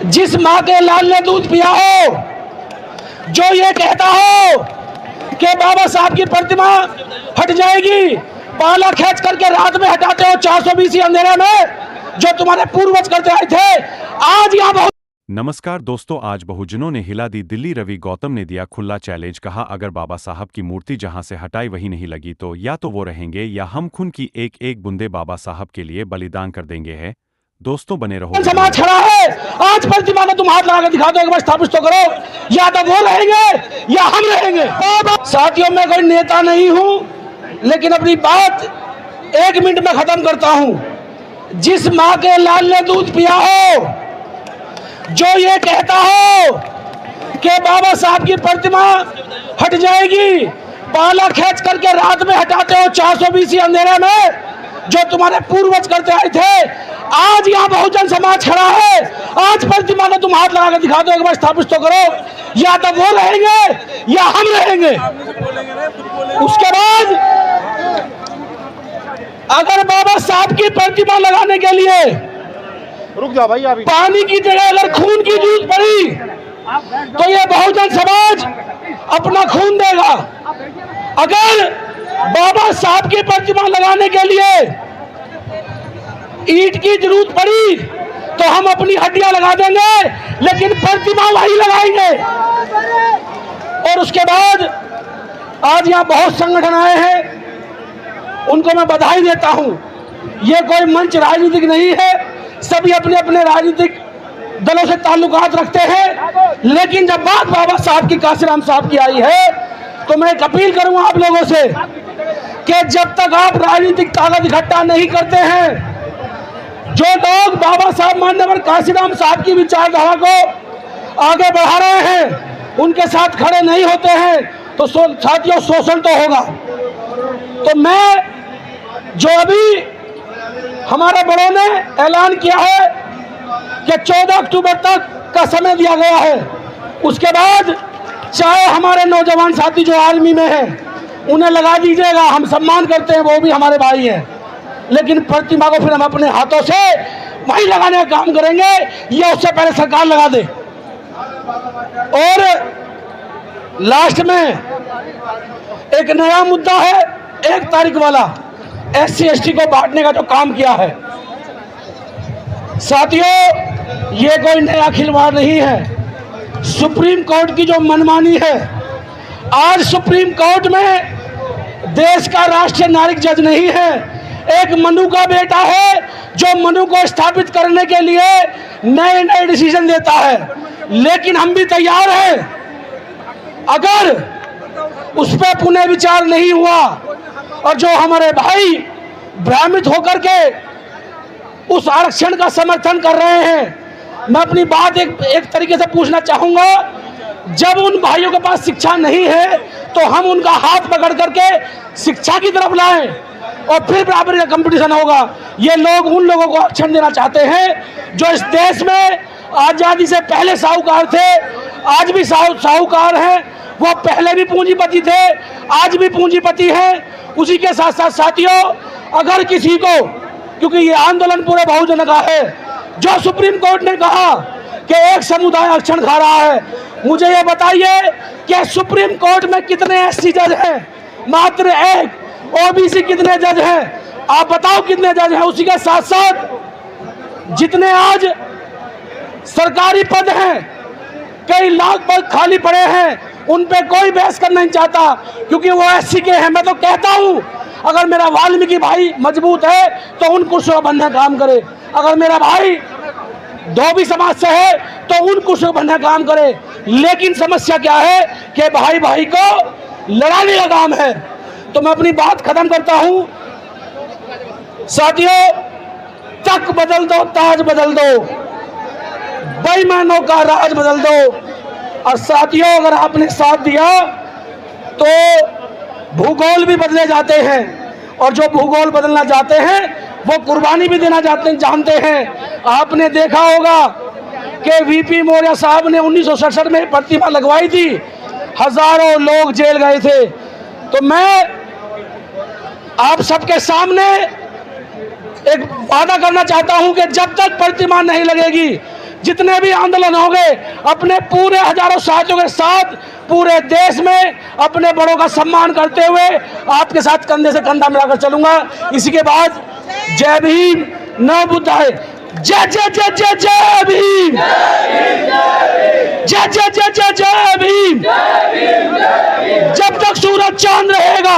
जिस माँ के लाल ने दूध पिया हो, जो ये कहता हो कि बाबा साहब की प्रतिमा हट जाएगी, पाला खींच करके रात में हटाते हो 420 अंधेरे में, जो तुम्हारे पूर्वज करते आए थे। आज यहाँ बहुत नमस्कार दोस्तों, आज बहुजनों ने हिला दी दिल्ली। रवि गौतम ने दिया खुला चैलेंज, कहा अगर बाबा साहब की मूर्ति जहां से हटाई वही नहीं लगी तो या तो वो रहेंगे या हम खून की एक एक बूंदे बाबा साहब के लिए बलिदान कर देंगे। है दोस्तों, बने रहो। समाज खड़ा है, आज प्रतिमा को तुम हाथ लगा के दिखा दो, एक बार स्थापित तो करो, या तो वो रहेंगे या हम रहेंगे। साथियों, मैं कोई नेता नहीं हूं, लेकिन अपनी बात 1 मिनट में खत्म करता हूं। जिस माँ के लाल ने दूध पिया हो, जो ये कहता हो कि बाबा साहब की प्रतिमा हट जाएगी, पाला खींच करके रात में हटाते हो 420 अंधेरे में, जो तुम्हारे पूर्वज करते आए थे। आज यहाँ बहुजन समाज खड़ा है, आज प्रतिमा को तुम हाथ लगा के दिखा दो, एक बार स्थापित तो करो, या तो वो रहेंगे या हम रहेंगे। उसके बाद अगर बाबा साहब की प्रतिमा लगाने के लिए रुक जाओ भाई, अभी पानी की जगह अगर खून की जरूरत पड़ी तो ये बहुजन समाज अपना खून देगा। अगर बाबा साहब की प्रतिमा लगाने के लिए ईंट की जरूरत पड़ी तो हम अपनी हड्डियां लगा देंगे, लेकिन प्रतिमा वही लगाएंगे। और उसके बाद आज यहाँ बहुत संगठन आए हैं, उनको मैं बधाई देता हूं। ये कोई मंच राजनीतिक नहीं है, सभी अपने अपने राजनीतिक दलों से ताल्लुकात रखते हैं, लेकिन जब बात बाबा साहब की, काशीराम साहब की आई है, तो मैं एक अपील करूंगा आप लोगों से कि जब तक आप राजनीतिक ताकत इकट्ठा नहीं करते हैं, जो लोग बाबा साहब माननीय काशीराम साहब की विचारधारा को आगे बढ़ा रहे हैं, उनके साथ खड़े नहीं होते हैं, तो साथियों शोषण तो होगा। तो मैं जो अभी हमारे बड़ों ने ऐलान किया है कि 14 अक्टूबर तक का समय दिया गया है, उसके बाद चाहे हमारे नौजवान साथी जो आर्मी में हैं उन्हें लगा दीजिएगा, हम सम्मान करते हैं, वो भी हमारे भाई हैं, लेकिन प्रतिमा को फिर हम अपने हाथों से वहीं लगाने का काम करेंगे, ये उससे पहले सरकार लगा दे। और लास्ट में एक नया मुद्दा है, 1 तारीख वाला SC ST को बांटने का जो काम किया है। साथियों, ये कोई नया खिलवाड़ नहीं है, सुप्रीम कोर्ट की जो मनमानी है। आज सुप्रीम कोर्ट में देश का राष्ट्रीय नागरिक जज नहीं है, एक मनु का बेटा है, जो मनु को स्थापित करने के लिए नए नए डिसीजन देता है। लेकिन हम भी तैयार हैं, अगर उस पर पुनः विचार नहीं हुआ और जो हमारे भाई भ्रमित होकर के उस आरक्षण का समर्थन कर रहे हैं, मैं अपनी बात एक तरीके से पूछना चाहूंगा। जब उन भाइयों के पास शिक्षा नहीं है तो हम उनका हाथ पकड़ करके शिक्षा की तरफ लाएं और फिर बराबरी का कंपटीशन होगा। ये लोग उन लोगों को आरक्षण देना चाहते हैं जो इस देश में आजादी से पहले साहूकार थे, आज भी साहूकार हैं, वो पहले भी पूंजीपति थे, आज भी पूंजीपति हैं। उसी के साथ साथ साथियों, अगर किसी को, क्योंकि ये आंदोलन पूरे बहुजन का है, जो सुप्रीम कोर्ट ने कहा कि एक समुदाय आरक्षण खा रहा है, मुझे ये बताइए कि सुप्रीम कोर्ट में कितने SC जज हैं? मात्र 1। OBC कितने जज हैं? आप बताओ कितने जज हैं? उसी के साथ साथ जितने आज सरकारी पद हैं, कई लाख पद खाली पड़े हैं, उन पे कोई बहस करना नहीं चाहता, क्योंकि वो SC के हैं। मैं तो कहता हूं, अगर मेरा वाल्मीकि भाई मजबूत है तो उन कुर्सियों पर बनने काम करे, अगर मेरा भाई धोबी समाज से है तो उन कुर्सियों पर बनने काम करे। लेकिन समस्या क्या है कि भाई भाई को लड़ाने का काम है। तो मैं अपनी बात खत्म करता हूं। साथियों, तक बदल दो, ताज बदल दो, बेईमानों का राज बदल दो। और साथियों, अगर आपने साथ दिया तो भूगोल भी बदले जाते हैं, और जो भूगोल बदलना चाहते हैं वो कुर्बानी भी देना जानते हैं। आपने देखा होगा कि VP मौर्य साहब ने 1967 में प्रतिमा लगवाई थी, हजारों लोग जेल गए थे। तो मैं आप सबके सामने एक वादा करना चाहता हूं कि जब तक प्रतिमा नहीं लगेगी, जितने भी आंदोलन होंगे अपने पूरे हजारों साथियों के साथ पूरे देश में अपने बड़ों का सम्मान करते हुए आपके साथ कंधे से कंधा मिलाकर चलूंगा। इसी के बाद जय भीम, नव बुद्धाय, जय जय जय जय जय भीम, जय जय जय जय जय भीम। जब तक सूरज चांद रहेगा